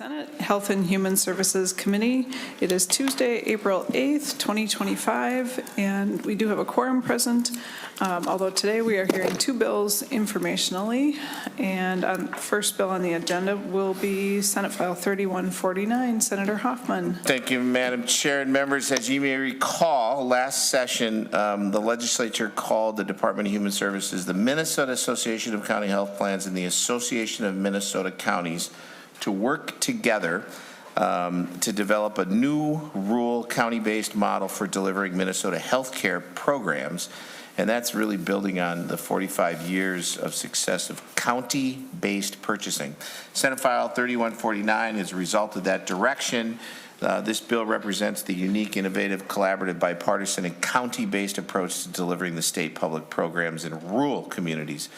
Senate Health and Human Services Committee. It is Tuesday, April 8th, 2025, and we do have a quorum present, although today we are hearing two bills informationally, and first bill on the agenda will be Senate File 3149. Senator Hoffman. Thank you, Madam Chair and members. As you may recall, last session, the legislature called the Department of Human Services, the Minnesota Association of County Health Plans, and the Association of Minnesota Counties to work together to develop a new rural county-based model for delivering Minnesota healthcare programs. And that's really building on the 45 years of success of county-based purchasing. Senate File 3149 is a result of that direction. This bill represents the unique, innovative, collaborative, bipartisan, and county-based approach to delivering the state public programs in rural communities.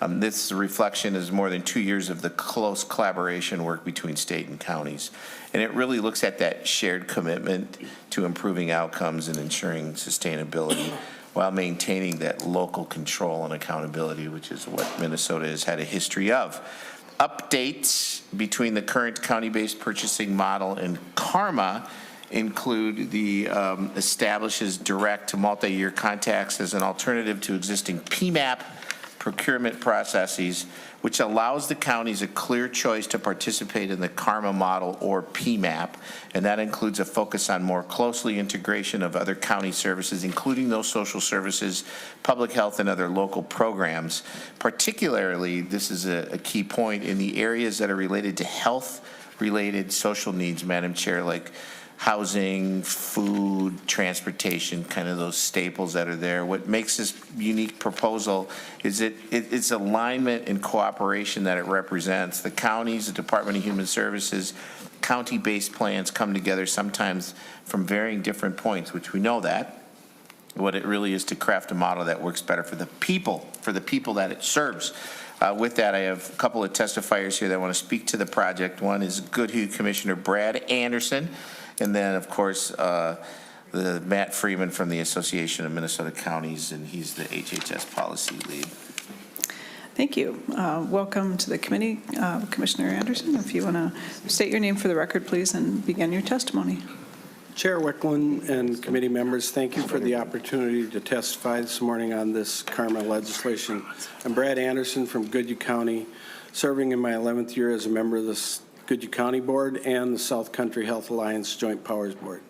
This reflection is more than 2 years of the close collaboration work between state and counties. And it really looks at that shared commitment to improving outcomes and ensuring sustainability while maintaining that local control and accountability, which is what Minnesota has had a history of. Updates between the current county-based purchasing model and CARMA include the establishes direct multi-year contacts as an alternative to existing PMAP procurement processes, which allows the counties a clear choice to participate in the CARMA model or PMAP, and that includes a focus on more closely integration of other county services, including those social services, public health, and other local programs. Particularly, this is a key point in the areas that are related to health-related social needs, Madam Chair, like housing, food, transportation, kind of those staples that are there. What makes this unique proposal is it's alignment and cooperation that it represents. The counties, the Department of Human Services, county-based plans come together sometimes from varying different points, which we know that. What it really is to craft a model that works better for the people that it serves. With that, I have a couple of testifiers here that want to speak to the project. One is Goodhue Commissioner Brad Anderson, and then, of course, the Matt Freeman from the Association of Minnesota Counties, and he's the HHS policy lead. Thank you. Welcome to the committee, Commissioner Anderson. If you want to state your name for the record, please, and begin your testimony. Chair Wicklund and committee members, thank you for the opportunity to testify this morning on this CARMA legislation. I'm Brad Anderson from Goodhue County, serving in my 11th year as a member of the Goodhue County Board and the South Country Health Alliance Joint Powers Board.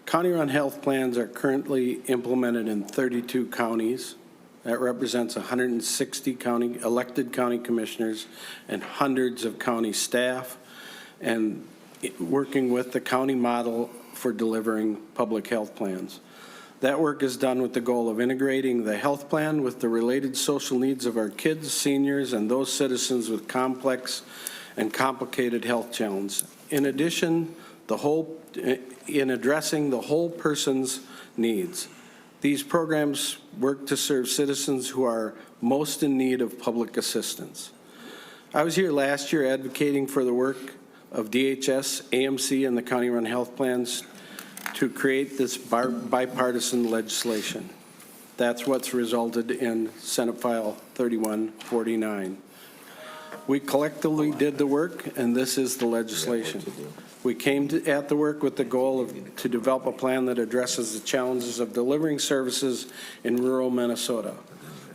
County-run health plans are currently implemented in 32 counties. That represents 160 elected county commissioners and hundreds of county staff, and working with the county model for delivering public health plans. That work is done with the goal of integrating the health plan with the related social needs of our kids, seniors, and those citizens with complex and complicated health challenges. In addition, in addressing the whole person's needs. These programs work to serve citizens who are most in need of public assistance. I was here last year advocating for the work of DHS, AMC, and the county-run health plans to create this bipartisan legislation. That's what's resulted in Senate File 3149. We collectively did the work, and this is the legislation. We came at the work with the goal to develop a plan that addresses the challenges of delivering services in rural Minnesota.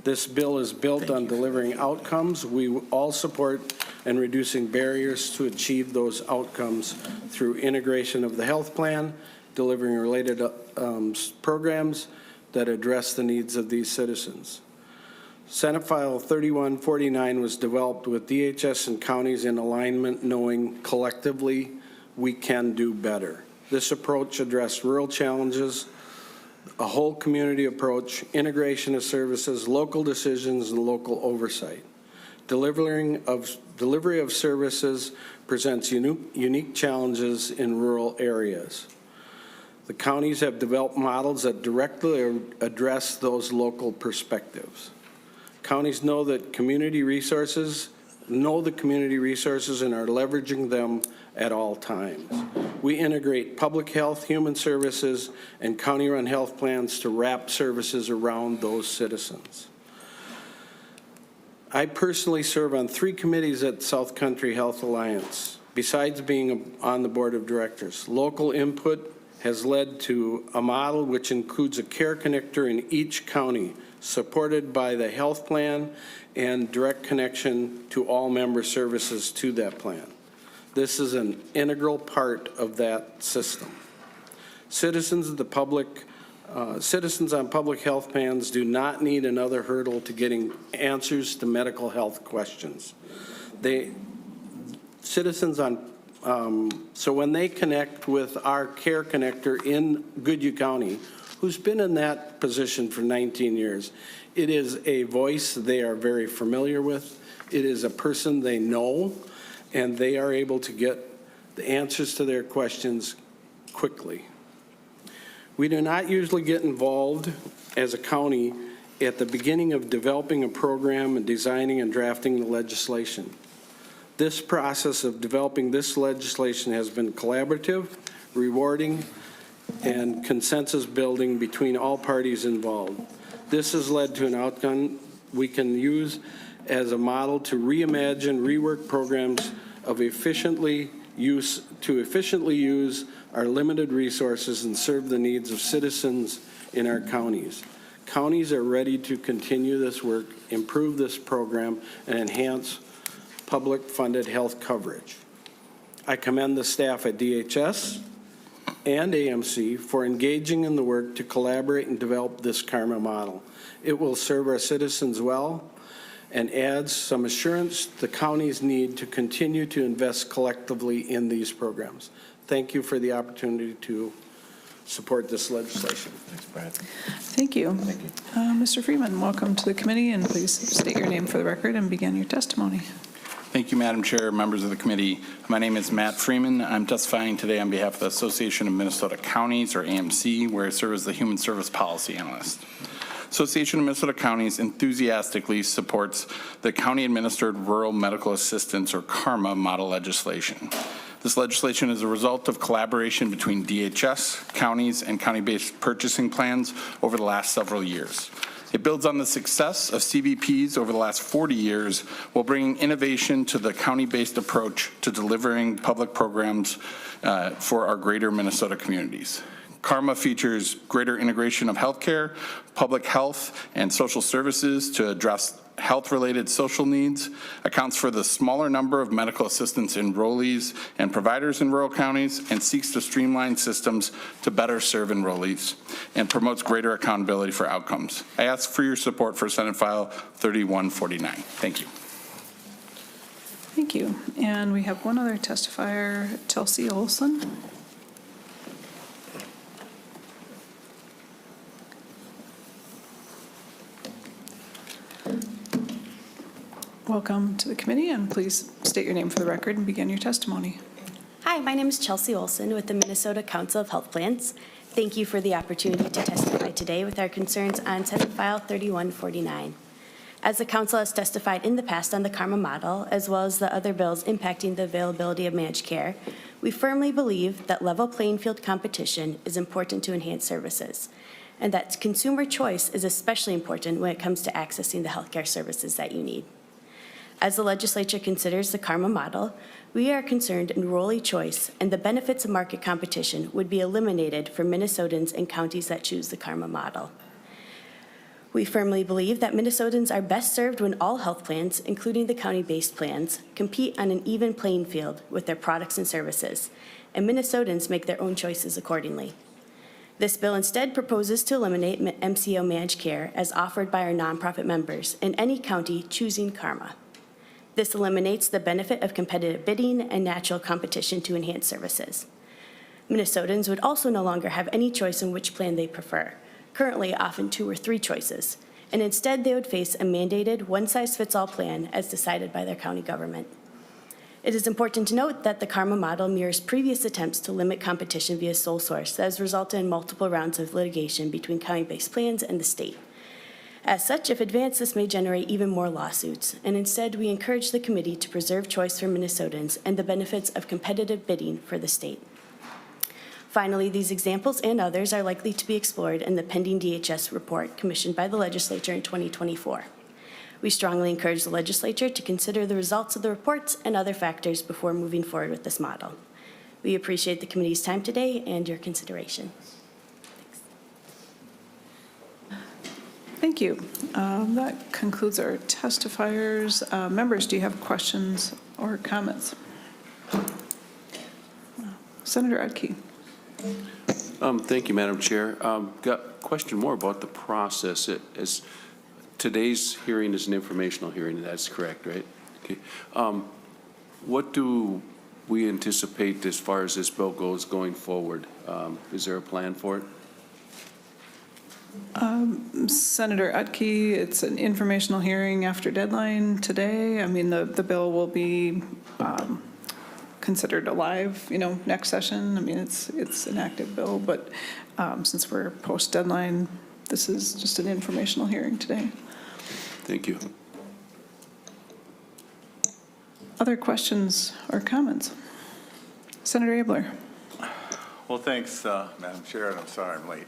This bill is built on delivering outcomes we all support and reducing barriers to achieve those outcomes through integration of the health plan, delivering related programs that address the needs of these citizens. Senate File 3149 was developed with DHS and counties in alignment, knowing collectively we can do better. This approach addressed rural challenges, a whole community approach, integration of services, local decisions, and local oversight. Delivery of services presents unique challenges in rural areas. The counties have developed models that directly address those local perspectives. Counties know the community resources and are leveraging them at all times. We integrate public health, human services, and county-run health plans to wrap services around those citizens. I personally serve on 3 committees at South Country Health Alliance. besides being on the board of directors. Local input has led to a model which includes a care connector in each county, supported by the health plan and direct connection to all member services to that plan. This is an integral part of that system. Citizens on public health plans do not need another hurdle to getting answers to medical health questions. So when they connect with our care connector in Goodhue County, who's been in that position for 19 years, it is a voice they are very familiar with. It is a person they know, and they are able to get the answers to their questions quickly. We do not usually get involved as a county at the beginning of developing a program and designing and drafting the legislation. This process of developing this legislation has been collaborative, rewarding, and consensus building between all parties involved. This has led to an outcome we can use as a model to reimagine, rework programs of efficiently use our limited resources and serve the needs of citizens in our counties. Counties are ready to continue this work, improve this program, and enhance public-funded health coverage. I commend the staff at DHS and AMC for engaging in the work to collaborate and develop this karma model. It will serve our citizens well and adds some assurance the counties need to continue to invest collectively in these programs. Thank you for the opportunity to support this legislation. Thanks, Brad. Thank you. Thank you. Mr. Freeman, welcome to the committee, and please state your name for the record and begin your testimony. Thank you, Madam Chair, members of the committee. My name is Matt Freeman. I'm testifying today on behalf of the Association of Minnesota Counties, or AMC, where I serve as the Human Service Policy Analyst. Association of Minnesota Counties enthusiastically supports the County-administered Rural Medical Assistance, or CARMA, model legislation. This legislation is a result of collaboration between DHS, counties, and county-based purchasing plans over the last several years. It builds on the success of CVPs over the last 40 years while bringing innovation to the county-based approach to delivering public programs for our greater Minnesota communities. CARMA features greater integration of healthcare, public health, and social services to address health-related social needs, accounts for the smaller number of medical assistance enrollees and providers in rural counties, and seeks to streamline systems to better serve enrollees, and promotes greater accountability for outcomes. I ask for your support for Senate File 3149. Thank you. Thank you. And we have one other testifier, Chelsea Olson. Welcome to the committee, and please state your name for the record and begin your testimony. Hi, my name is Chelsea Olson with the Minnesota Council of Health Plans. Thank you for the opportunity to testify today with our concerns on Senate File 3149. As the Council has testified in the past on the CARMA model, as well as the other bills impacting the availability of managed care, we firmly believe that level playing field competition is important to enhance services, and that consumer choice is especially important when it comes to accessing the healthcare services that you need. As the legislature considers the CARMA model, we are concerned enrollee choice and the benefits of market competition would be eliminated for Minnesotans and counties that choose the CARMA model. We firmly believe that Minnesotans are best served when all health plans, including the county-based plans, compete on an even playing field with their products and services, and Minnesotans make their own choices accordingly. This bill instead proposes to eliminate MCO managed care as offered by our nonprofit members in any county choosing CARMA. This eliminates the benefit of competitive bidding and natural competition to enhance services. Minnesotans would also no longer have any choice in which plan they prefer, currently often 2 or 3 choices, and instead they would face a mandated one-size-fits-all plan as decided by their county government. It is important to note that the CARMA model mirrors previous attempts to limit competition via sole source that has resulted in multiple rounds of litigation between county-based plans and the state. As such, if advanced, this may generate even more lawsuits, and instead we encourage the committee to preserve choice for Minnesotans and the benefits of competitive bidding for the state. Finally, these examples and others are likely to be explored in the pending DHS report commissioned by the legislature in 2024. We strongly encourage the legislature to consider the results of the reports and other factors before moving forward with this model. We appreciate the committee's time today and your consideration. Thank you. That concludes our testifiers. Members, do you have questions or comments? Senator Udke. Thank you, Madam Chair. Got a question more about the process. Today's hearing is an informational hearing, that's correct, right? Okay. What do we anticipate as far as this bill goes going forward? Is there a plan for it? Senator Udke, it's an informational hearing after deadline today. I mean, the bill will be considered alive, next session. I mean, it's an active bill, but since we're post-deadline, this is just an informational hearing today. Thank you. Other questions or comments? Senator Abler. Well, thanks, Madam Chair, and I'm sorry I'm late.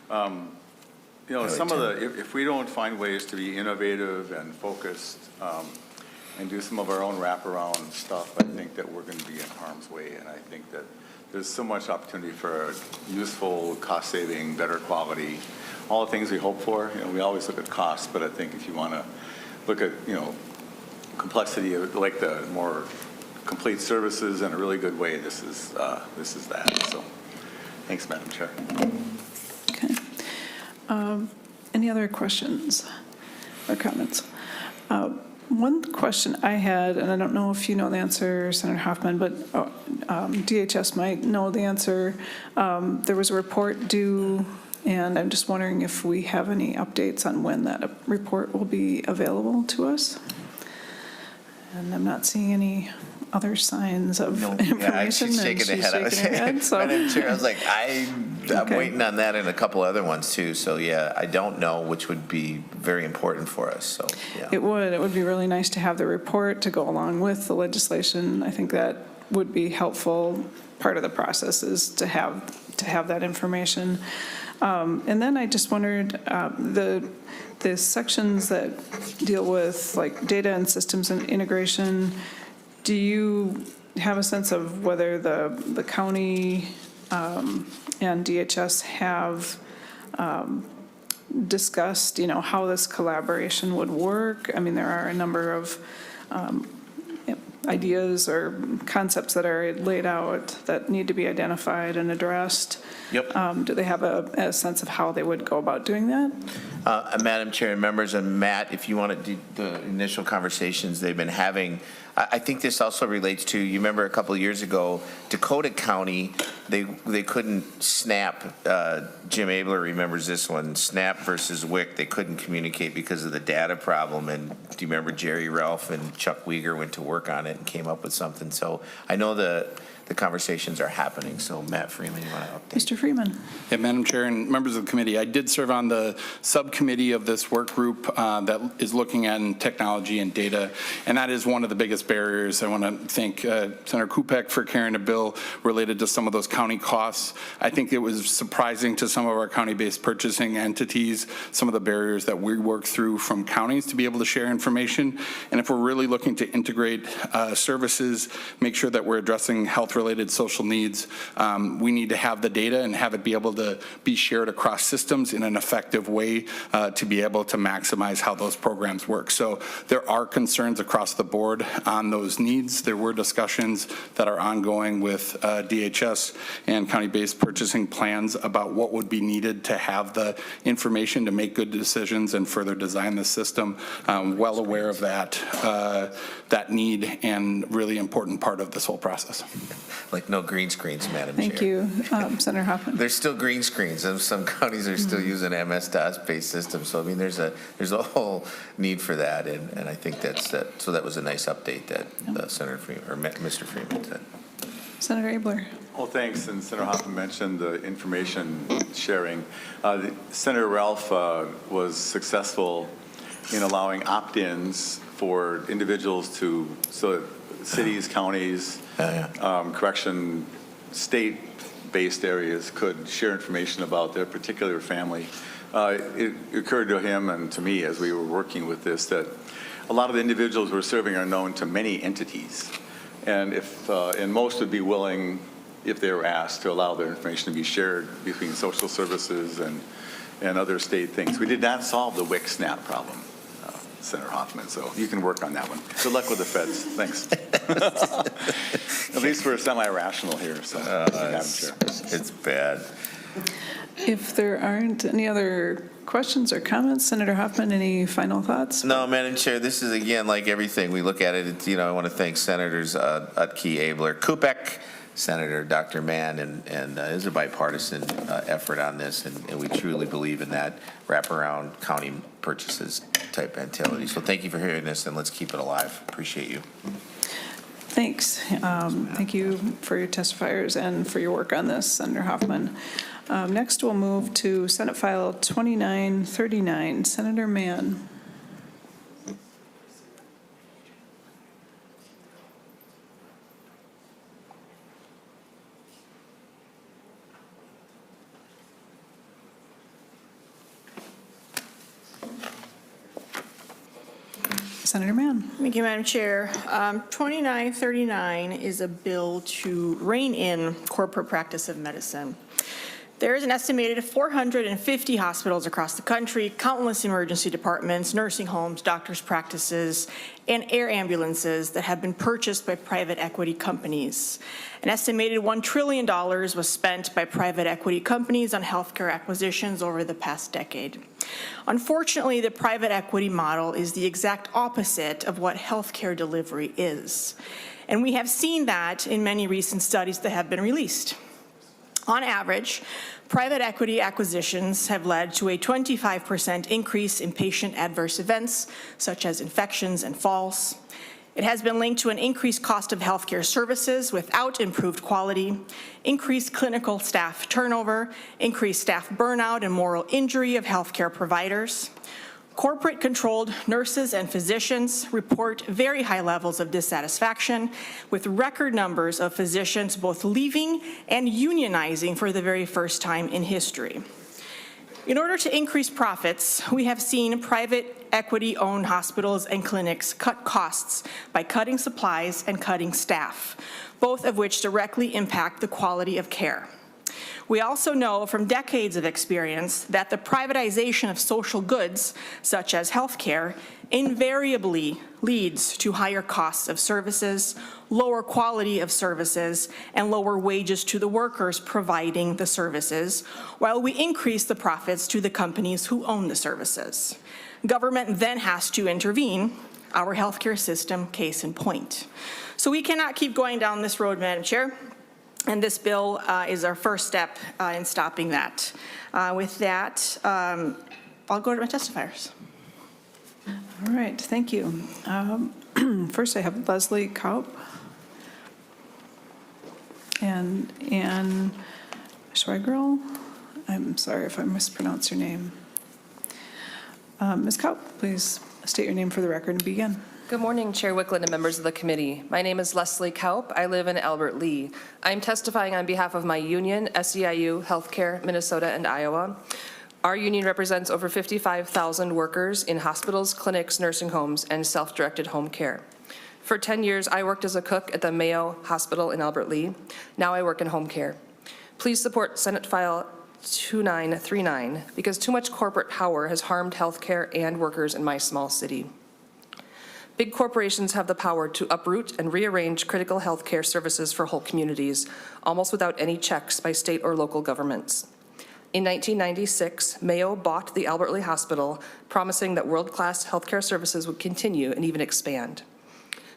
Some of if we don't find ways to be innovative and focused and do some of our own wraparound stuff, I think that we're going to be in harm's way. And I think that there's so much opportunity for useful, cost-saving, better quality, all the things we hope for. We always look at cost, but I think if you want to look at, complexity, like the more complete services in a really good way, this is that. So, thanks, Madam Chair. Okay. Any other questions or comments? One question I had, and I don't know if you know the answer, Senator Hoffman, but DHS might know the answer. There was a report due, and I'm just wondering if we have any updates on when that report will be available to us. And I'm not seeing any other signs of information. Yeah, she's shaking her head. So. Madam Chair, I was like, I'm waiting on that and a couple other ones too. So yeah, I don't know, which would be very important for us. So yeah. It would be really nice to have the report to go along with the legislation. I think that would be helpful. Part of the process is to have that information. And then I just wondered, the sections that deal with like data and systems and integration, do you have a sense of whether the county and DHS have discussed, how this collaboration would work? I mean, there are a number of ideas or concepts that are laid out that need to be identified and addressed. Yep. Do they have a sense of how they would go about doing that? Madam Chair and members, and Matt, if you want to do the initial conversations they've been having, I think this also relates to, you remember a couple of years ago, Dakota County, they couldn't snap, Jim Abler remembers this one, SNAP versus WIC, they couldn't communicate because of the data problem, and do you remember Jerry Ralph and Chuck Uyghur went to work on it and came up with something? So I know the conversations are happening. So Matt Freeman, you want to update? Mr. Freeman. Yeah, Madam Chair and members of the committee, I did serve on the subcommittee of this work group that is looking at technology and data, and that is one of the biggest barriers. I want to thank Senator Kupek for carrying a bill related to some of those county costs. I think it was surprising to some of our county-based purchasing entities, some of the barriers that we work through from counties to be able to share information. And if we're really looking to integrate services, make sure that we're addressing health-related social needs, we need to have the data and have it be able to be shared across systems in an effective way to be able to maximize how those programs work. So there are concerns across the board on those needs. There were discussions that are ongoing with DHS and county-based purchasing plans about what would be needed to have the information to make good decisions and further design the system. Well aware of that need and really important part of this whole process. Like no green screens, Madam Chair. Thank you, Senator Hoffman. There's still green screens, and some counties are still using MS-DOS-based systems. So I mean, there's a whole need for that, and I think so that was a nice update that Senator Freeman or Mr. Freeman said. Senator Abler. Well, thanks. And Senator Hoffman mentioned the information sharing. Senator Ralph was successful in allowing opt-ins for individuals so cities, counties, correction, state-based areas could share information about their particular family it occurred to him and to me as we were working with this that a lot of the individuals we're serving are known to many entities. And and most would be willing, if they were asked, to allow their information to be shared between social services and other state things. We did not solve the WIC SNAP problem, Senator Hoffman, so you can work on that one. Good luck with the feds. Thanks. At least we're semi-rational here, so Madam Chair. It's bad. If there aren't any other questions or comments, Senator Hoffman, any final thoughts? No, Madam Chair, this is, again, like everything, we look at it, I want to thank Senators Utke, Abler, Kupek, Senator Dr. Mann, and it is a bipartisan effort on this, and we truly believe in that wraparound county purchases type mentality. So thank you for hearing this, and let's keep it alive. Appreciate you. Thanks. Thank you for your testifiers and for your work on this, Senator Hoffman. Next, we'll move to Senate File 2939. Senator Mann. Senator Mann. Thank you, Madam Chair. 2939 is a bill to rein in corporate practice of medicine. There is an estimated 450 hospitals across the country, countless emergency departments, nursing homes, doctors' practices, and air ambulances that have been purchased by private equity companies. An estimated $1 trillion was spent by private equity companies on healthcare acquisitions over the past decade. Unfortunately, the private equity model is the exact opposite of what healthcare delivery is. And we have seen that in many recent studies that have been released. On average, private equity acquisitions have led to a 25% increase in patient adverse events, such as infections and falls. It has been linked to an increased cost of healthcare services without improved quality, increased clinical staff turnover, increased staff burnout and moral injury of healthcare providers. Corporate-controlled nurses and physicians report very high levels of dissatisfaction, with record numbers of physicians both leaving and unionizing for the very first time in history. In order to increase profits, we have seen private equity-owned hospitals and clinics cut costs by cutting supplies and cutting staff, both of which directly impact the quality of care. We also know from decades of experience that the privatization of social goods, such as healthcare, invariably leads to higher costs of services, lower quality of services, and lower wages to the workers providing the services, while we increase the profits to the companies who own the services. Government then has to intervene, our healthcare system, case in point. So we cannot keep going down this road, Madam Chair. And this bill is our first step in stopping that. With that, I'll go to my testifiers. All right, thank you. First, I have Leslie Kaup and Ann Schweigel. I'm sorry if I mispronounce your name. Ms. Kaup, please state your name for the record and begin. Good morning, Chair Wicklund and members of the committee. My name is Leslie Kaup. I live in Albert Lea. I'm testifying on behalf of my union, SEIU, Healthcare, Minnesota, and Iowa. Our union represents over 55,000 workers in hospitals, clinics, nursing homes, and self-directed home care. For 10 years, I worked as a cook at the Mayo Hospital in Albert Lea. Now I work in home care. Please support Senate File 2939 because too much corporate power has harmed healthcare and workers in my small city. Big corporations have the power to uproot and rearrange critical healthcare services for whole communities, almost without any checks by state or local governments. In 1996, Mayo bought the Albert Lea Hospital, promising that world-class healthcare services would continue and even expand.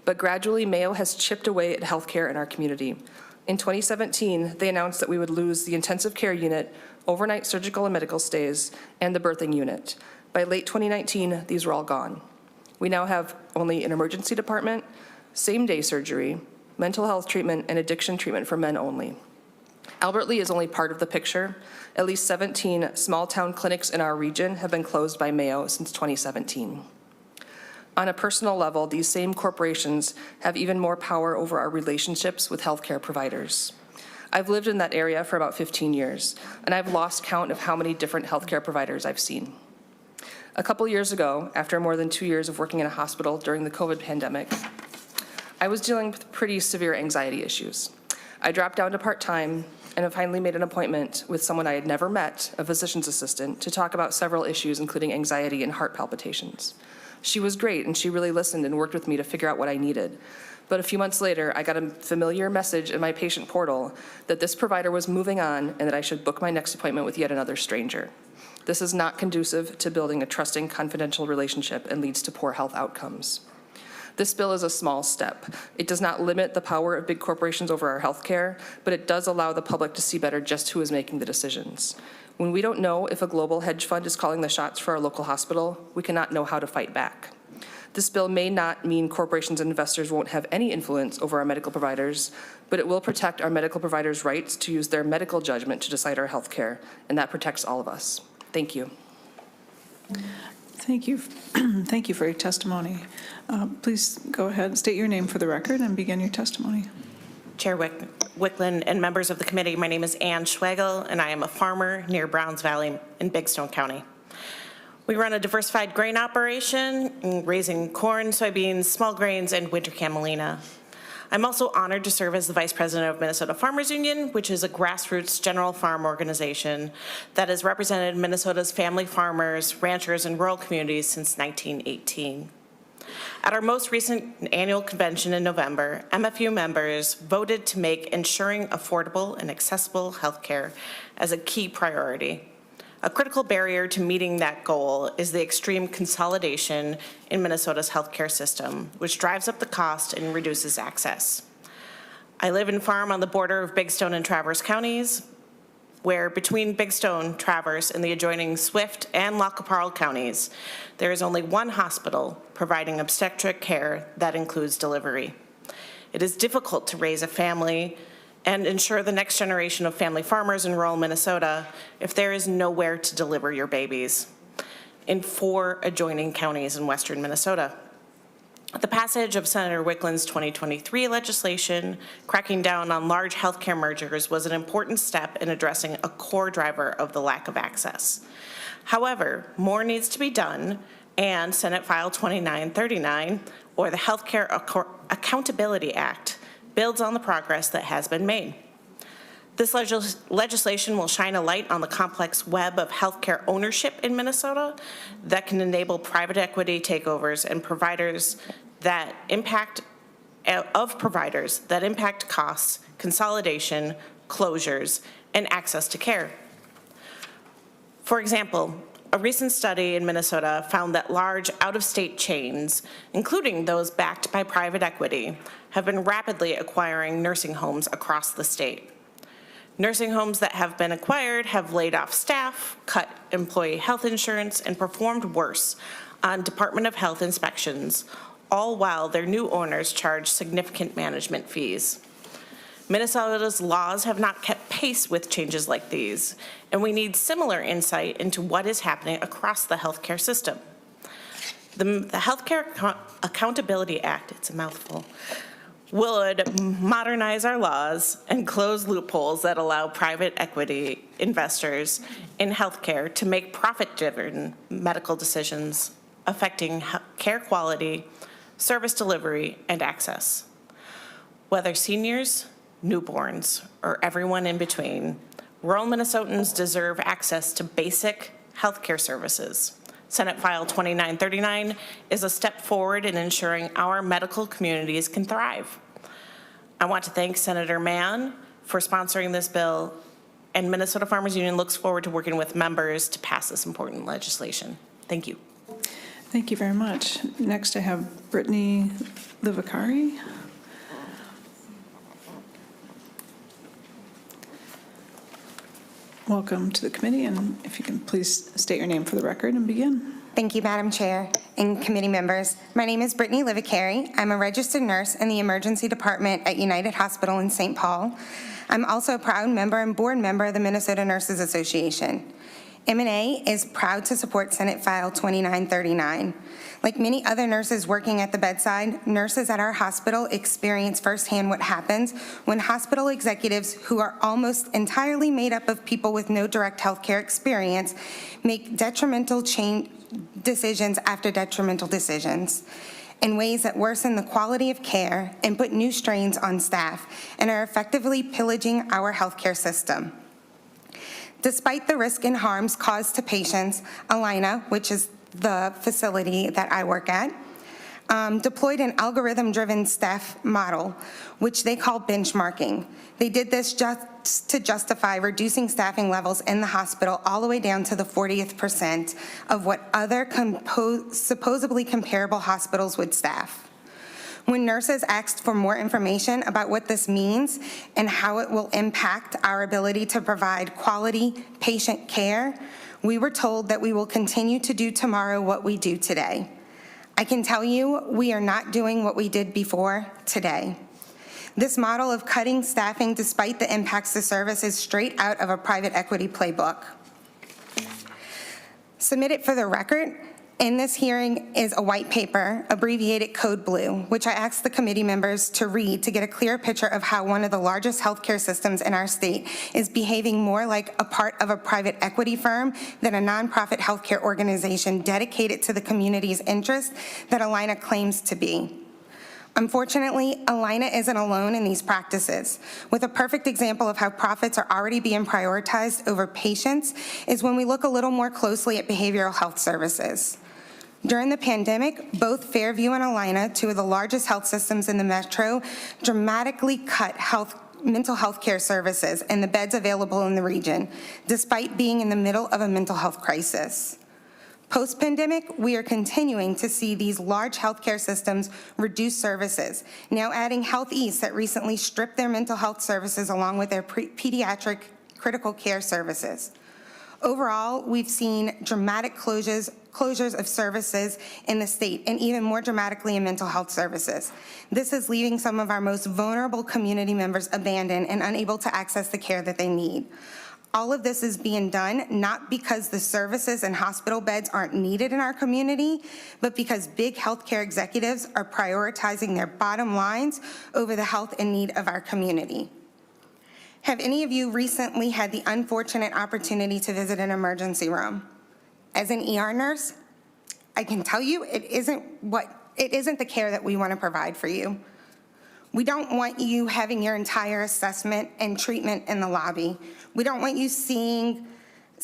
But gradually, Mayo has chipped away at healthcare in our community. In 2017, they announced that we would lose the intensive care unit, overnight surgical and medical stays, and the birthing unit. By late 2019, these were all gone. We now have only an emergency department, same-day surgery, mental health treatment, and addiction treatment for men only. Albert Lea is only part of the picture. At least 17 small-town clinics in our region have been closed by Mayo since 2017. On a personal level, these same corporations have even more power over our relationships with healthcare providers. I've lived in that area for about 15 years, and I've lost count of how many different healthcare providers I've seen. A couple years ago, after more than 2 years of working in a hospital during the COVID pandemic, I was dealing with pretty severe anxiety issues. I dropped down to part-time and have finally made an appointment with someone I had never met, a physician's assistant, to talk about several issues, including anxiety and heart palpitations. She was great, and she really listened and worked with me to figure out what I needed. But a few months later, I got a familiar message in my patient portal that this provider was moving on and that I should book my next appointment with yet another stranger. This is not conducive to building a trusting, confidential relationship and leads to poor health outcomes. This bill is a small step. It does not limit the power of big corporations over our health care, but it does allow the public to see better just who is making the decisions. When we don't know if a global hedge fund is calling the shots for our local hospital, we cannot know how to fight back. This bill may not mean corporations and investors won't have any influence over our medical providers, but it will protect our medical providers' rights to use their medical judgment to decide our health care, and that protects all of us. Thank you. Thank you. Thank you for your testimony. Please go ahead, state your name for the record, and begin your testimony. Chair Wicklund and members of the committee, my name is Ann Schwegel, and I am a farmer near Browns Valley in Big Stone County. We run a diversified grain operation, raising corn, soybeans, small grains, and winter camelina. I'm also honored to serve as the Vice President of Minnesota Farmers Union, which is a grassroots general farm organization that has represented Minnesota's family farmers, ranchers, and rural communities since 1918. At our most recent annual convention in November, MFU members voted to make ensuring affordable and accessible health care as a key priority. A critical barrier to meeting that goal is the extreme consolidation in Minnesota's healthcare system, which drives up the cost and reduces access. I live and farm on the border of Big Stone and Traverse counties, where between Big Stone, Traverse, and the adjoining Swift and La Caparra counties, there is only one hospital providing obstetric care that includes delivery. It is difficult to raise a family and ensure the next generation of family farmers in rural Minnesota if there is nowhere to deliver your babies in 4 adjoining counties in western Minnesota. The passage of Senator Wicklund's 2023 legislation cracking down on large healthcare mergers was an important step in addressing a core driver of the lack of access. However, more needs to be done, and Senate File 2939, or the Healthcare Accountability Act, builds on the progress that has been made. This legislation will shine a light on the complex web of healthcare ownership in Minnesota that can enable private equity takeovers and providers that impact costs, consolidation, closures, and access to care. For example, a recent study in Minnesota found that large out-of-state chains, including those backed by private equity, have been rapidly acquiring nursing homes across the state. Nursing homes that have been acquired have laid off staff, cut employee health insurance, and performed worse on Department of Health inspections, all while their new owners charge significant management fees. Minnesota's laws have not kept pace with changes like these, and we need similar insight into what is happening across the healthcare system. The Healthcare Accountability Act, it's a mouthful, would modernize our laws and close loopholes that allow private equity investors in healthcare to make profit-driven medical decisions affecting care quality, service delivery, and access. Whether seniors, newborns, or everyone in between, rural Minnesotans deserve access to basic healthcare services. Senate File 2939 is a step forward in ensuring our medical communities can thrive. I want to thank Senator Mann for sponsoring this bill, and Minnesota Farmers Union looks forward to working with members to pass this important legislation. Thank you. Thank you very much. Next, I have Brittany Livacari. Welcome to the committee, and if you can please state your name for the record and begin. Thank you, Madam Chair and committee members. My name is Brittany Livacari. I'm a registered nurse in the emergency department at United Hospital in St. Paul. I'm also a proud member and board member of the Minnesota Nurses Association. M&A is proud to support Senate File 2939. Like many other nurses working at the bedside, nurses at our hospital experience firsthand what happens when hospital executives, who are almost entirely made up of people with no direct healthcare experience, make detrimental decisions after detrimental decisions in ways that worsen the quality of care and put new strains on staff and are effectively pillaging our healthcare system. Despite the risk and harms caused to patients, Alina, which is the facility that I work at, deployed an algorithm-driven staff model, which they call benchmarking. They did this just to justify reducing staffing levels in the hospital all the way down to the 40th percent of what other supposedly comparable hospitals would staff. When nurses asked for more information about what this means and how it will impact our ability to provide quality patient care, we were told that we will continue to do tomorrow what we do today. I can tell you we are not doing what we did before today. This model of cutting staffing despite the impacts to service is straight out of a private equity playbook. Submitted for the record, in this hearing is a white paper, abbreviated Code Blue, which I asked the committee members to read to get a clear picture of how one of the largest healthcare systems in our state is behaving more like a part of a private equity firm than a nonprofit healthcare organization dedicated to the community's interests that Alina claims to be. Unfortunately, Alina isn't alone in these practices. With a perfect example of how profits are already being prioritized over patients is when we look a little more closely at behavioral health services. During the pandemic, both Fairview and Alina, two of the largest health systems in the metro, dramatically cut mental health care services and the beds available in the region, despite being in the middle of a mental health crisis. Post-pandemic, we are continuing to see these large healthcare systems reduce services, now adding Health East that recently stripped their mental health services along with their pediatric critical care services. Overall, we've seen dramatic closures of services in the state, and even more dramatically in mental health services. This is leaving some of our most vulnerable community members abandoned and unable to access the care that they need. All of this is being done not because the services and hospital beds aren't needed in our community, but because big healthcare executives are prioritizing their bottom lines over the health and need of our community. Have any of you recently had the unfortunate opportunity to visit an emergency room? As an ER nurse, I can tell you it isn't the care that we want to provide for you. We don't want you having your entire assessment and treatment in the lobby. We don't want you sitting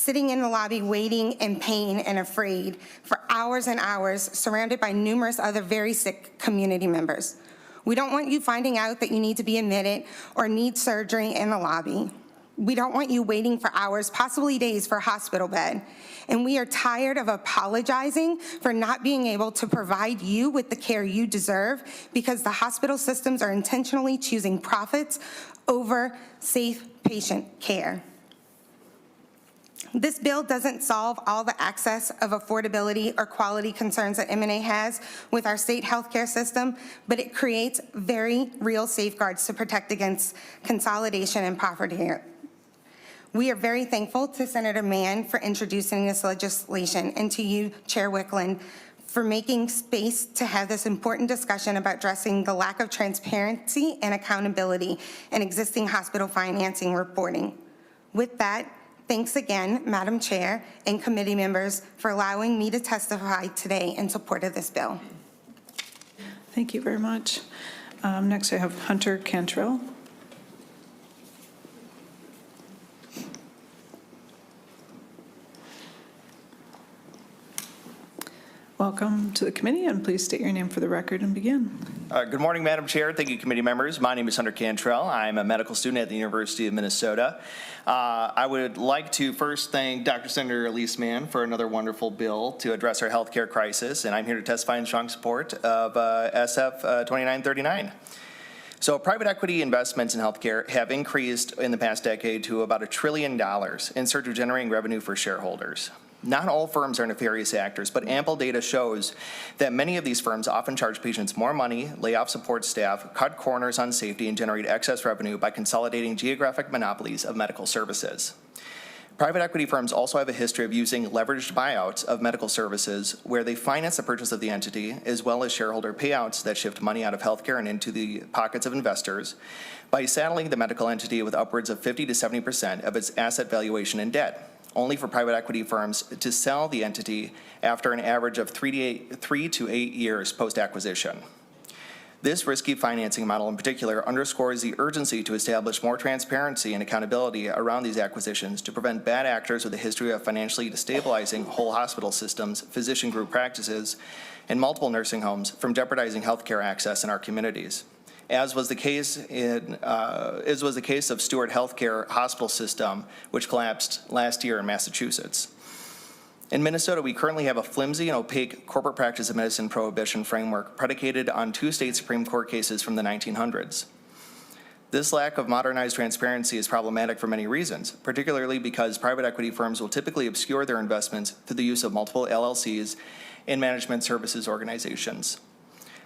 in the lobby waiting in pain and afraid for hours and hours, surrounded by numerous other very sick community members. We don't want you finding out that you need to be admitted or need surgery in the lobby. We don't want you waiting for hours, possibly days, for a hospital bed. And we are tired of apologizing for not being able to provide you with the care you deserve because the hospital systems are intentionally choosing profits over safe patient care. This bill doesn't solve all the access of affordability or quality concerns that M&A has with our state healthcare system, but it creates very real safeguards to protect against consolidation and property. We are very thankful to Senator Mann for introducing this legislation and to you, Chair Wickland, for making space to have this important discussion about addressing the lack of transparency and accountability in existing hospital financing reporting. With that, thanks again, Madam Chair and committee members, for allowing me to testify today in support of this bill. Thank you very much. Next, I have Hunter Cantrell. Welcome to the committee, and please state your name for the record and begin. Good morning, Madam Chair. Thank you, committee members. My name is Hunter Cantrell. I'm a medical student at the University of Minnesota. I would like to first thank Dr. Senator Elise Mann for another wonderful bill to address our healthcare crisis, and I'm here to testify in strong support of SF 2939. So private equity investments in healthcare have increased in the past decade to about $1 trillion in search of generating revenue for shareholders. Not all firms are nefarious actors, but ample data shows that many of these firms often charge patients more money, lay off support staff, cut corners on safety, and generate excess revenue by consolidating geographic monopolies of medical services. Private equity firms also have a history of using leveraged buyouts of medical services where they finance the purchase of the entity, as well as shareholder payouts that shift money out of healthcare and into the pockets of investors by saddling the medical entity with upwards of 50 to 70% of its asset valuation in debt, only for private equity firms to sell the entity after an average of 3 to 8 years post-acquisition. This risky financing model in particular underscores the urgency to establish more transparency and accountability around these acquisitions to prevent bad actors with a history of financially destabilizing whole hospital systems, physician group practices, and multiple nursing homes from jeopardizing healthcare access in our communities. As was the case of Stewart Healthcare Hospital System, which collapsed last year in Massachusetts. In Minnesota, we currently have a flimsy and opaque corporate practice of medicine prohibition framework predicated on 2 state Supreme Court cases from the 1900s. This lack of modernized transparency is problematic for many reasons, particularly because private equity firms will typically obscure their investments through the use of multiple LLCs and management services organizations.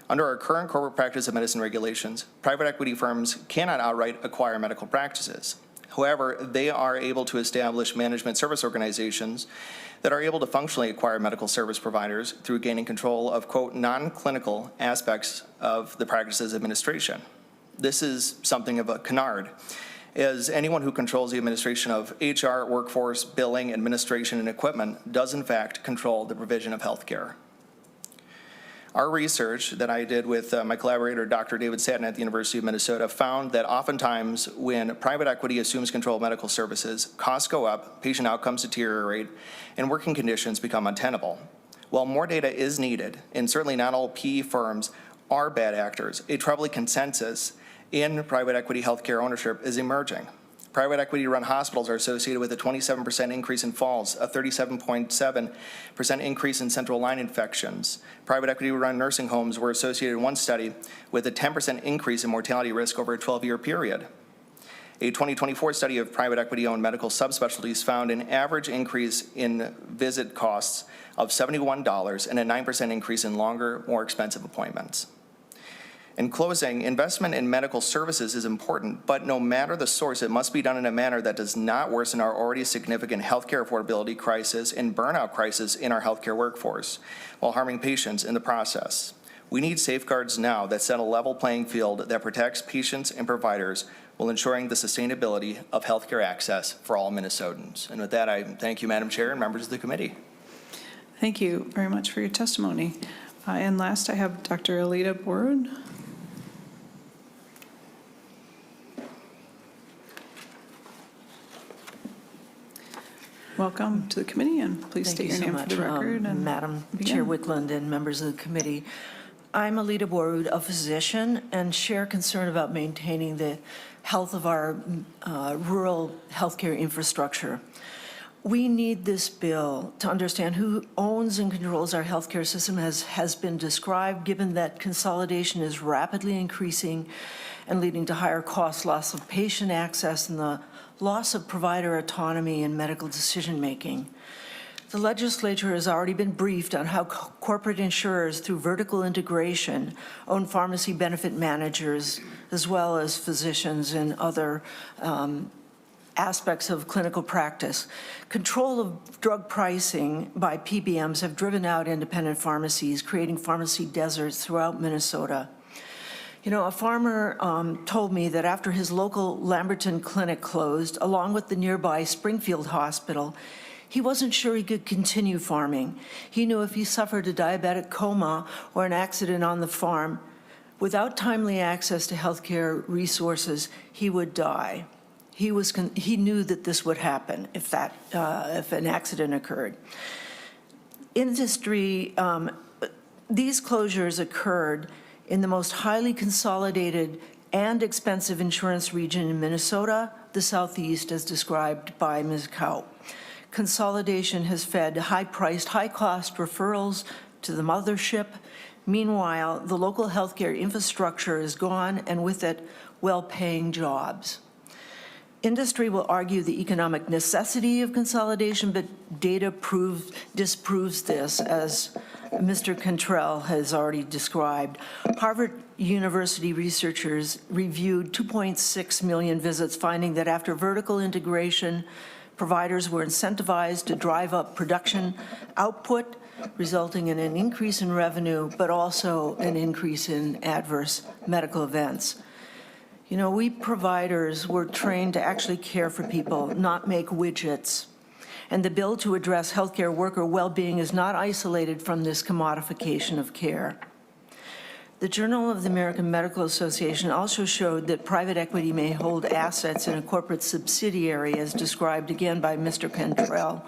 Under our current corporate practice of medicine regulations, private equity firms cannot outright acquire medical practices. However, they are able to establish management service organizations that are able to functionally acquire medical service providers through gaining control of, quote, non-clinical aspects of the practice's administration. This is something of a canard, as anyone who controls the administration of HR, workforce, billing, administration, and equipment does in fact control the provision of health care. Our research that I did with my collaborator, Dr. David Satin at the University of Minnesota, found that oftentimes when private equity assumes control of medical services, costs go up, patient outcomes deteriorate, and working conditions become untenable. While more data is needed, and certainly not all PE firms are bad actors, a troubling consensus in private equity healthcare ownership is emerging. Private equity-run hospitals are associated with a 27% increase in falls, a 37.7% increase in central line infections. Private equity-run nursing homes were associated in one study with a 10% increase in mortality risk over a 12-year period. A 2024 study of private equity-owned medical subspecialties found an average increase in visit costs of $71 and a 9% increase in longer, more expensive appointments. In closing, investment in medical services is important, but no matter the source, it must be done in a manner that does not worsen our already significant healthcare affordability crisis and burnout crisis in our healthcare workforce, while harming patients in the process. We need safeguards now that set a level playing field that protects patients and providers while ensuring the sustainability of healthcare access for all Minnesotans. And with that, I thank you, Madam Chair, and members of the committee. Thank you very much for your testimony. And last, I have Dr. Alita Borud. Welcome to the committee, and please state your name for the record. And Madam begin. Chair Wickland and members of the committee, I'm Alita Borud, a physician, and share concern about maintaining the health of our rural healthcare infrastructure. We need this bill to understand who owns and controls our healthcare system, as has been described, given that consolidation is rapidly increasing and leading to higher costs, loss of patient access, and the loss of provider autonomy in medical decision-making. The legislature has already been briefed on how corporate insurers, through vertical integration, own pharmacy benefit managers, as well as physicians and other aspects of clinical practice. Control of drug pricing by PBMs have driven out independent pharmacies, creating pharmacy deserts throughout Minnesota. You know, a farmer told me that after his local Lamberton clinic closed, along with the nearby Springfield Hospital, he wasn't sure he could continue farming. He knew if he suffered a diabetic coma or an accident on the farm, without timely access to healthcare resources, he would die. He knew that this would happen if an accident occurred. Industry, these closures occurred in the most highly consolidated and expensive insurance region in Minnesota, the Southeast, as described by Ms. Kaup. Consolidation has fed high-priced, high-cost referrals to the mothership. Meanwhile, the local healthcare infrastructure is gone, and with it, well-paying jobs. Industry will argue the economic necessity of consolidation, but data disproves this, as Mr. Cantrell has already described. Harvard University researchers reviewed 2.6 million visits, finding that after vertical integration, Providers were incentivized to drive up production output, resulting in an increase in revenue, but also an increase in adverse medical events. You know, we providers were trained to actually care for people, not make widgets. And the bill to address healthcare worker well-being is not isolated from this commodification of care. The Journal of the American Medical Association also showed that private equity may hold assets in a corporate subsidiary, as described again by Mr. Cantrell.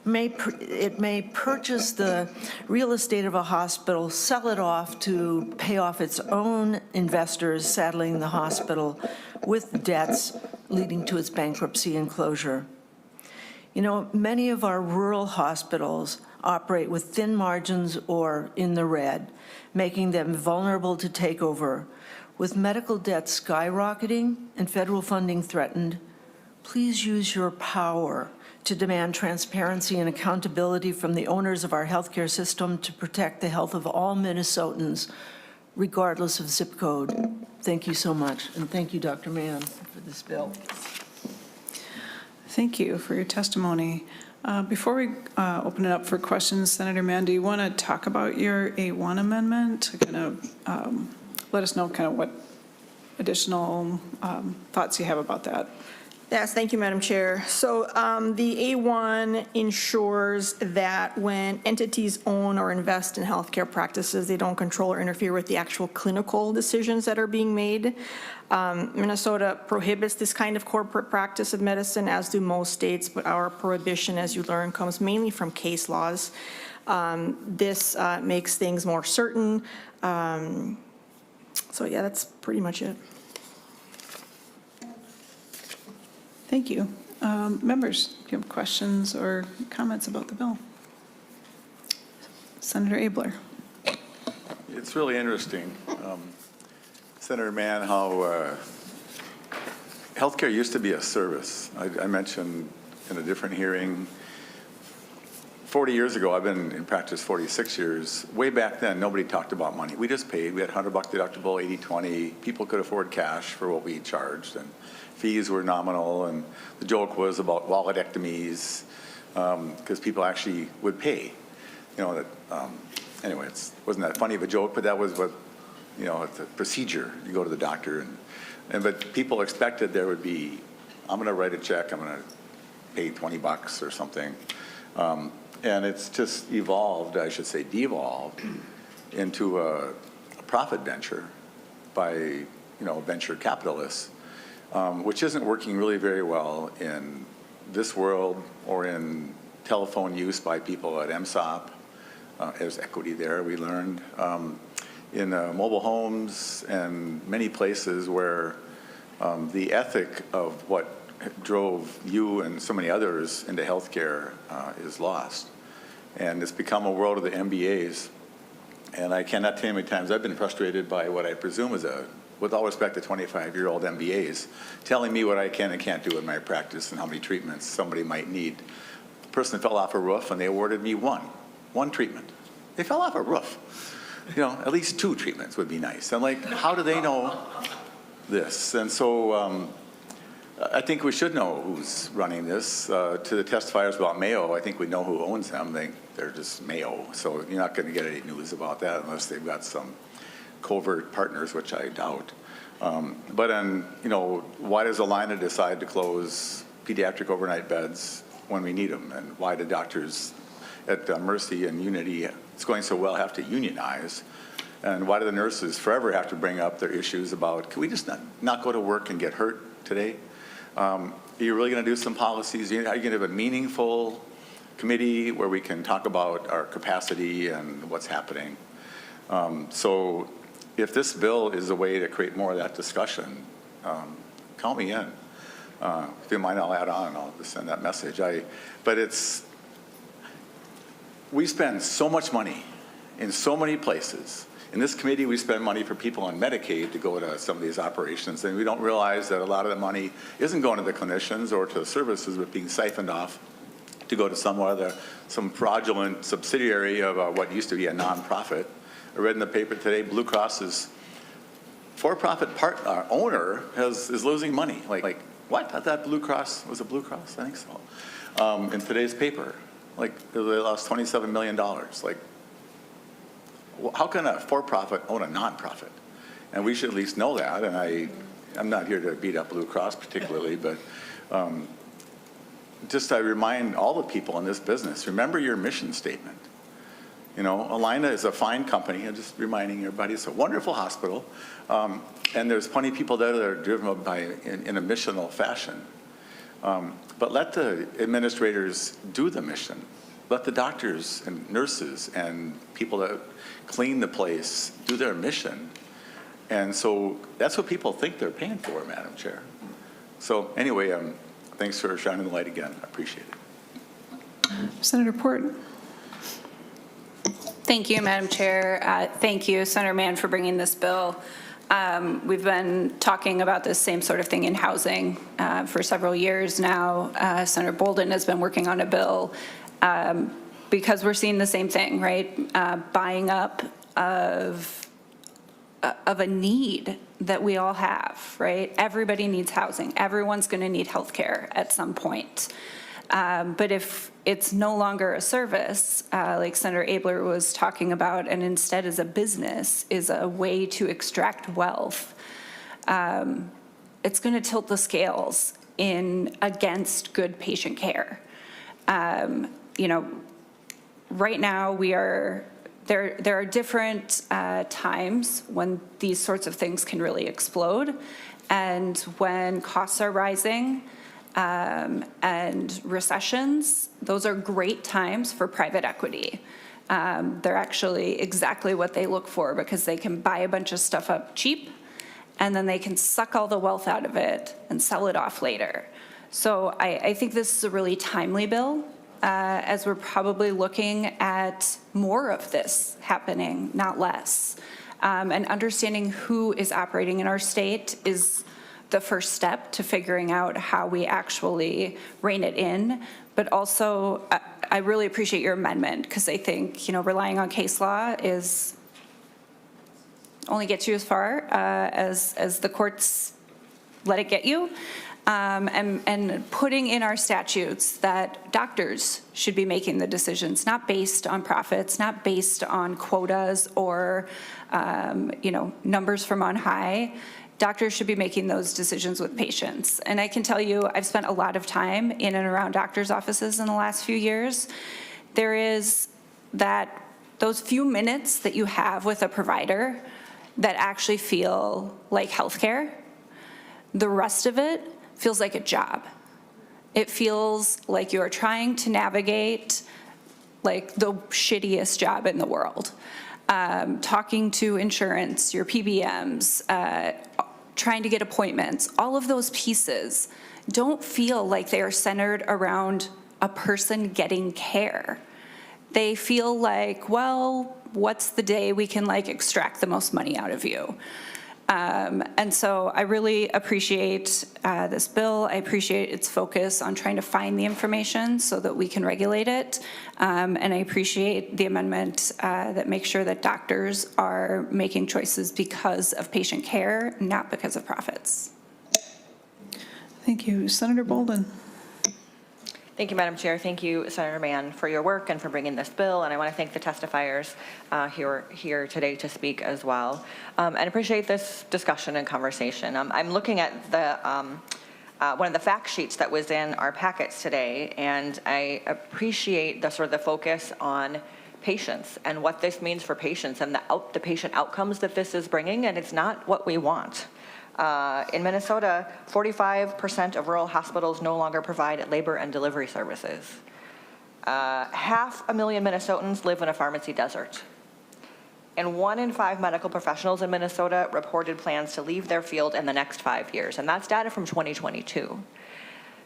It may purchase the real estate of a hospital, sell it off to pay off its own investors, saddling the hospital with debts, leading to its bankruptcy and closure. You know, many of our rural hospitals operate with thin margins or in the red, making them vulnerable to takeover. With medical debt skyrocketing and federal funding threatened, please use your power to demand transparency and accountability from the owners of our healthcare system to protect the health of all Minnesotans, regardless of zip code. Thank you so much, and thank you, Dr. Mann, for this bill. Thank you for your testimony. Before we open it up for questions, Senator Mann, do you want to talk about your A1 amendment to kind of let us know kind of what additional thoughts you have about that? Yes, thank you, Madam Chair. So the A1 ensures that when entities own or invest in healthcare practices, they don't control or interfere with the actual clinical decisions that are being made. Minnesota prohibits this kind of corporate practice of medicine, as do most states, but our prohibition, as you learn, comes mainly from case laws. This makes things more certain. So yeah, that's pretty much it. Thank you. Members, do you have questions or comments about the bill? Senator Abler. It's really interesting, Senator Mann, how healthcare used to be a service. I mentioned in a different hearing, 40 years ago, I've been in practice 46 years. Way back then, nobody talked about money. We just paid. We had $100 deductible, 80/20. People could afford cash for what we charged, and fees were nominal. And the joke was about walletectomies, because people actually would pay. You know, that, anyway, it wasn't that funny of a joke, but that was what, you know, it's a procedure. You go to the doctor, but people expected there would be, I'm going to write a check, I'm going to pay $20 or something. And it's just evolved, I should say devolved, into a profit venture by, you know, venture capitalists, which isn't working really very well in this world or in telephone use by people at MSOP. There's equity there, we learned, in mobile homes and many places where the ethic of what drove you and so many others into healthcare is lost. And it's become a world of the MBAs. And I cannot tell you how many times I've been frustrated by what I presume is with all respect to 25-year-old MBAs, telling me what I can and can't do in my practice and how many treatments somebody might need. A person fell off a roof and they awarded me one treatment. They fell off a roof. You know, at least 2 treatments would be nice. I'm like, how do they know this? And so I think we should know who's running this. To the testifiers about Mayo, I think we know who owns them. They're just Mayo. So you're not going to get any news about that unless they've got some covert partners, which I doubt. But you know, why does Alina decide to close pediatric overnight beds when we need them? And why do doctors at Mercy and Unity, it's going so well, have to unionize? And why do the nurses forever have to bring up their issues about, can we just not go to work and get hurt today? Are you really going to do some policies? Are you going to have a meaningful committee where we can talk about our capacity and what's happening? So if this bill is a way to create more of that discussion, count me in. If you mind, I'll add on and I'll just send that message. We spend so much money in so many places. In this committee, we spend money for people on Medicaid to go to some of these operations, and we don't realize that a lot of the money isn't going to the clinicians or to the services, but being siphoned off to go to some fraudulent subsidiary of what used to be a nonprofit. I read in the paper today, Blue Cross's for-profit owner is losing money, like what? I thought Blue Cross, was it Blue Cross? I think so. In today's paper, like they lost $27 million. Like, how can a for-profit own a nonprofit? And we should at least know that. And I'm not here to beat up Blue Cross particularly, but just I remind all the people in this business, remember your mission statement. You know, Alina is a fine company. I'm just reminding everybody, it's a wonderful hospital. And there's plenty of people there that are driven by in a missional fashion. But let the administrators do the mission. Let the doctors and nurses and people that clean the place do their mission. And so that's what people think they're paying for, Madam Chair. So anyway, thanks for shining the light again. I appreciate it. Senator Port. Thank you, Madam Chair. Thank you, Senator Mann, for bringing this bill. We've been talking about this same sort of thing in housing for several years now. Senator Bolden has been working on a bill because we're seeing the same thing, right? Buying up of a need that we all have, right? Everybody needs housing. Everyone's going to need health care at some point. But if it's no longer a service, like Senator Abler was talking about, and instead is a business, is a way to extract wealth, it's going to tilt the scales against good patient care. You know, right now there are different times when these sorts of things can really explode, and when costs are rising, and recessions, those are great times for private equity. They're actually exactly what they look for, because they can buy a bunch of stuff up cheap, and then they can suck all the wealth out of it and sell it off later. So I think this is a really timely bill, as we're probably looking at more of this happening, not less. And understanding who is operating in our state is the first step to figuring out how we actually rein it in. But also, I really appreciate your amendment, because I think, you know, relying on case law only gets you as far as the courts let it get you. And putting in our statutes that doctors should be making the decisions, not based on profits, not based on quotas or, you know, numbers from on high. Doctors should be making those decisions with patients. And I can tell you, I've spent a lot of time in and around doctors' offices in the last few years. There is those few minutes that you have with a provider that actually feel like healthcare. The rest of it feels like a job. It feels like you're trying to navigate like the shittiest job in the world. Talking to insurance, your PBMs, trying to get appointments, all of those pieces don't feel like they are centered around a person getting care. They feel like, well, what's the day we can like extract the most money out of you? And so I really appreciate this bill. I appreciate its focus on trying to find the information so that we can regulate it. And I appreciate the amendment that makes sure that doctors are making choices because of patient care, not because of profits. Thank you. Senator Bolden. Thank you, Madam Chair. Thank you, Senator Mann, for your work and for bringing this bill. And I want to thank the testifiers here today to speak as well. And appreciate this discussion and conversation. I'm looking at the one of the fact sheets that was in our packets today, and I appreciate the sort of the focus on patients and what this means for patients and the patient outcomes that this is bringing, and it's not what we want. In Minnesota, 45% of rural hospitals no longer provide labor and delivery services. 500,000 Minnesotans live in a pharmacy desert. And 1 in 5 medical professionals in Minnesota reported plans to leave their field in the next 5 years. And that's data from 2022.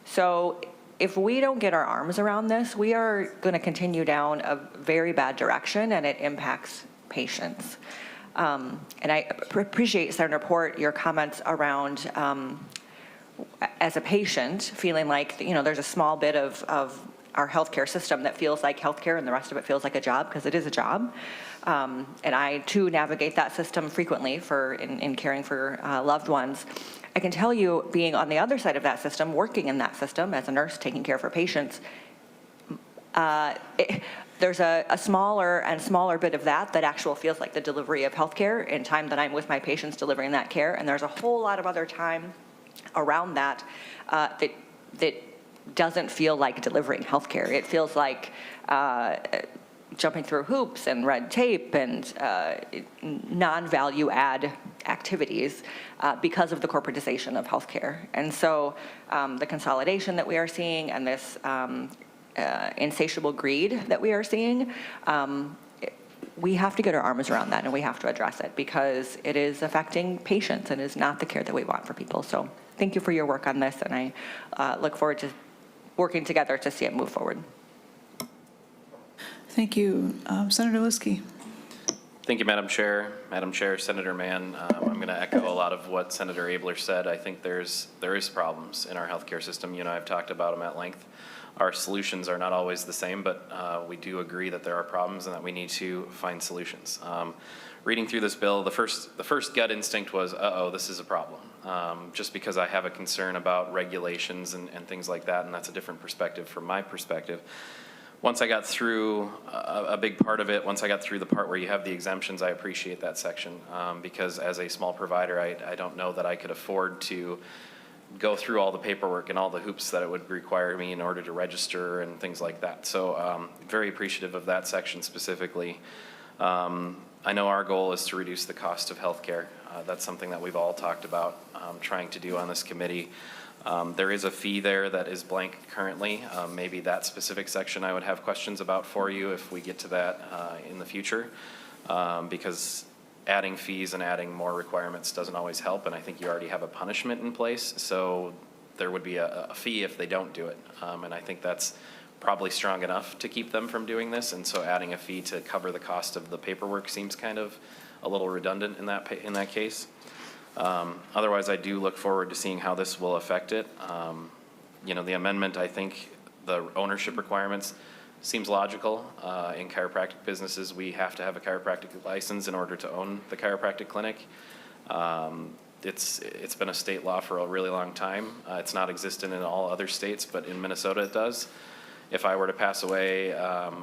So if we don't get our arms around this, we are going to continue down a very bad direction, and it impacts patients. And I appreciate, Senator Port, your comments around, as a patient, feeling like, you know, there's a small bit of our healthcare system that feels like healthcare and the rest of it feels like a job, because it is a job. And I too navigate that system frequently in caring for loved ones. I can tell you, being on the other side of that system, working in that system as a nurse taking care of our patients, there's a smaller and smaller bit of that actually feels like the delivery of healthcare in time that I'm with my patients delivering that care. And there's a whole lot of other time around that that doesn't feel like delivering healthcare. It feels like jumping through hoops and red tape and non-value add activities because of the corporatization of healthcare. And so the consolidation that we are seeing and this insatiable greed that we are seeing, we have to get our arms around that and we have to address it because it is affecting patients and is not the care that we want for people. So thank you for your work on this, and I look forward to working together to see it move forward. Thank you. Senator Liskey. Thank you, Madam Chair. Madam Chair, Senator Mann, I'm going to echo a lot of what Senator Abler said. I think there is problems in our healthcare system. You and I have talked about them at length. Our solutions are not always the same, but we do agree that there are problems and that we need to find solutions. Reading through this bill, the first gut instinct was, this is a problem. Just because I have a concern about regulations and things like that, and that's a different perspective from my perspective. Once I got through a big part of it, once I got through the part where you have the exemptions, I appreciate that section because as a small provider, I don't know that I could afford to go through all the paperwork and all the hoops that it would require me in order to register and things like that. So very appreciative of that section specifically. I know our goal is to reduce the cost of healthcare. That's something that we've all talked about trying to do on this committee. There is a fee there that is blank currently. Maybe that specific section I would have questions about for you if we get to that in the future, because adding fees and adding more requirements doesn't always help, and I think you already have a punishment in place, so there would be a fee if they don't do it, and I think that's probably strong enough to keep them from doing this, and so adding a fee to cover the cost of the paperwork seems kind of a little redundant in that case. Otherwise, I do look forward to seeing how this will affect it. The amendment, I think the ownership requirements seems logical. In chiropractic businesses, we have to have a chiropractic license in order to own the chiropractic clinic. It's been a state law for a really long time. It's not existent in all other states, but in Minnesota it does. If I were to pass away,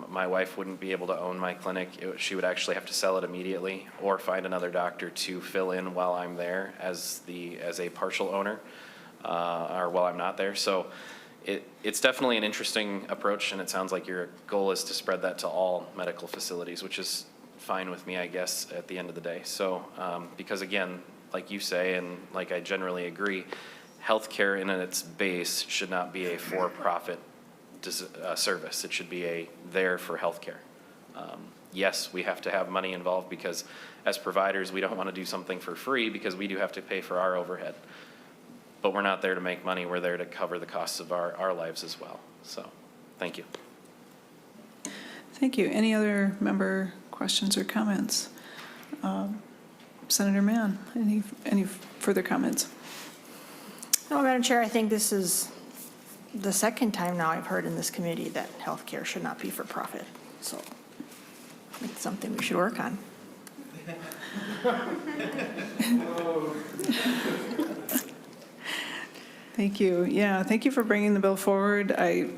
my wife wouldn't be able to own my clinic. She would actually have to sell it immediately or find another doctor to fill in while I'm there as a partial owner or while I'm not there. So it's definitely an interesting approach, and it sounds like your goal is to spread that to all medical facilities, which is fine with me, I guess, at the end of the day. So because again, like you say, and like I generally agree, healthcare in its base should not be a for-profit service. It should be there for healthcare. Yes, we have to have money involved because as providers, we don't want to do something for free because we do have to pay for our overhead. But we're not there to make money. We're there to cover the costs of our lives as well. So, thank you. Thank you. Any other member questions or comments? Senator Mann, any further comments? No, Madam Chair, I think this is the second time now I've heard in this committee that healthcare should not be for profit. So it's something we should work on. Thank you. Yeah, thank you for bringing the bill forward. I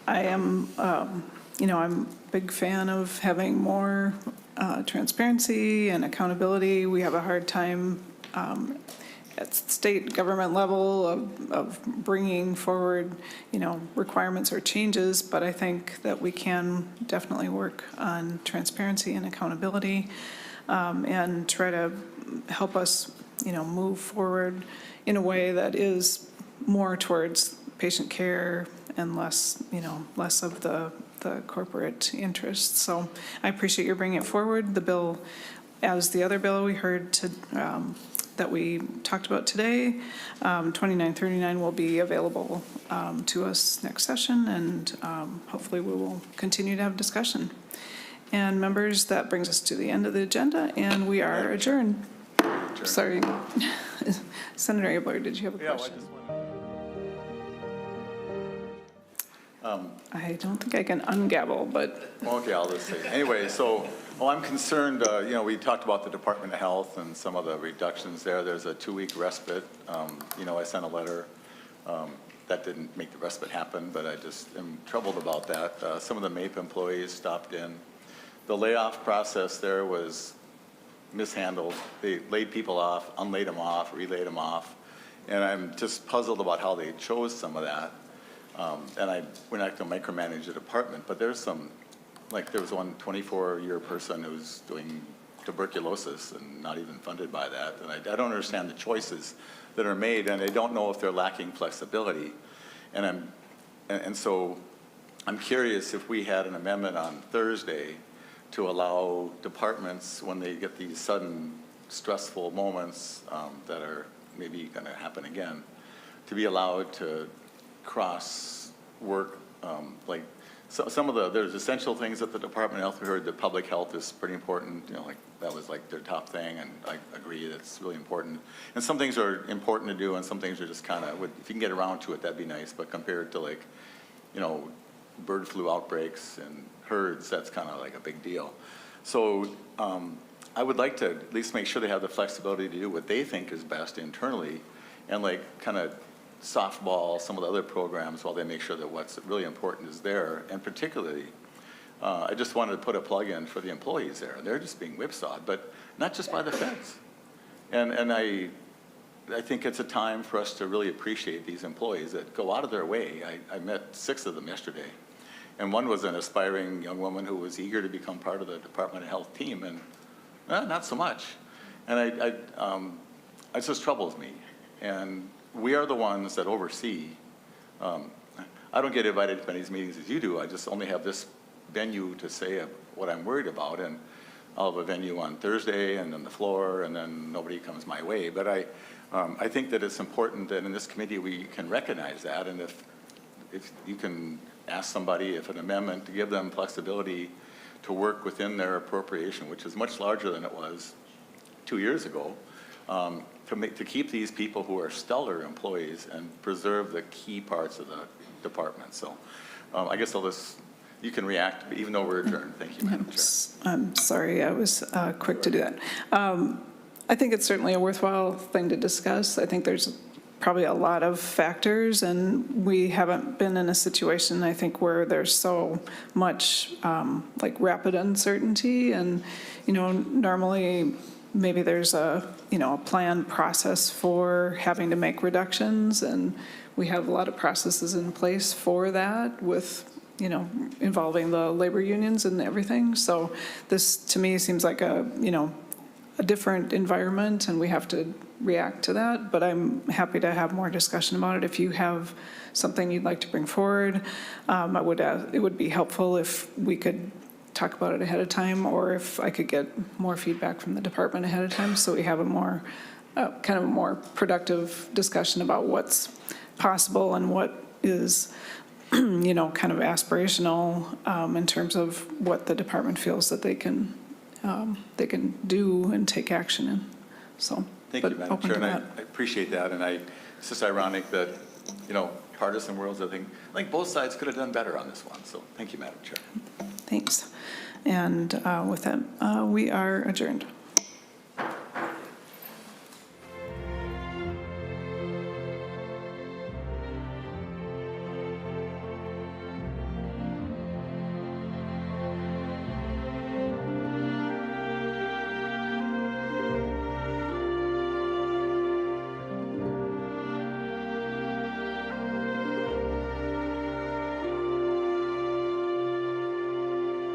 am, I'm a big fan of having more transparency and accountability. We have a hard time at state government level of bringing forward, requirements or changes, but I think that we can definitely work on transparency and accountability and try to help us, move forward in a way that is more towards patient care and less, less of the corporate interests. So I appreciate your bringing it forward. The bill, as the other bill we heard that we talked about today, 2939 will be available to us next session, and hopefully we will continue to have discussion. And members, that brings us to the end of the agenda, and we are adjourned. Sorry. Senator Abler, did you have a question? I don't think I can ungavel, but Okay, I'll just say. Anyway, so, I'm concerned, we talked about the Department of Health and some of the reductions there. There's a 2-week respite. I sent a letter. That didn't make the respite happen, but I just am troubled about that. Some of the MAPE employees stopped in. The layoff process there was mishandled. They laid people off, unlaid them off, relayed them off. And I'm just puzzled about how they chose some of that. We're not going to micromanage the department, but there's some, like there was one 24-year person who's doing tuberculosis and not even funded by that. And I don't understand the choices that are made, and I don't know if they're lacking flexibility. And so I'm curious if we had an amendment on Thursday to allow departments, when they get these sudden stressful moments that are maybe going to happen again, to be allowed to cross work, like some of there's essential things that the Department of Health, we heard that public health is pretty important, like that was like their top thing, and I agree that's really important. And some things are important to do, and some things are just kind of, if you can get around to it, that'd be nice, but compared to like, bird flu outbreaks and herds, that's kind of like a big deal. So I would like to at least make sure they have the flexibility to do what they think is best internally, and like kind of softball some of the other programs while they make sure that what's really important is there. And particularly, I just wanted to put a plug in for the employees there. They're just being whipsawed, but not just by the feds. And I think it's a time for us to really appreciate these employees that go out of their way. I met 6 of them yesterday. And one was an aspiring young woman who was eager to become part of the Department of Health team, and not so much. And it just troubles me. And we are the ones that oversee. I don't get invited to many meetings as you do. I just only have this venue to say what I'm worried about, and I'll have a venue on Thursday and then the floor, and then nobody comes my way. But I think that it's important that in this committee we can recognize that, and if you can ask somebody if an amendment to give them flexibility to work within their appropriation, which is much larger than it was 2 years ago, to keep these people who are stellar employees and preserve the key parts of the department. So I guess you can react, even though we're adjourned. Thank you, Madam Chair. I'm sorry, I was quick to do that. I think it's certainly a worthwhile thing to discuss. I think there's probably a lot of factors, and we haven't been in a situation, I think, where there's so much like rapid uncertainty. And, normally maybe there's a planned process for having to make reductions, and we have a lot of processes in place for that with, involving the labor unions and everything. So this, to me, seems like a different environment, and we have to react to that. But I'm happy to have more discussion about it. If you have something you'd like to bring forward, it would be helpful if we could talk about it ahead of time, or if I could get more feedback from the department ahead of time, so we have a more kind of a more productive discussion about what's possible and what is kind of aspirational in terms of what the department feels that they can do and take action in. So Thank you, Madam Chair, and I appreciate that. And it's just ironic that, partisan worlds, I think both sides could have done better on this one. So thank you, Madam Chair. Thanks. And with that, we are adjourned.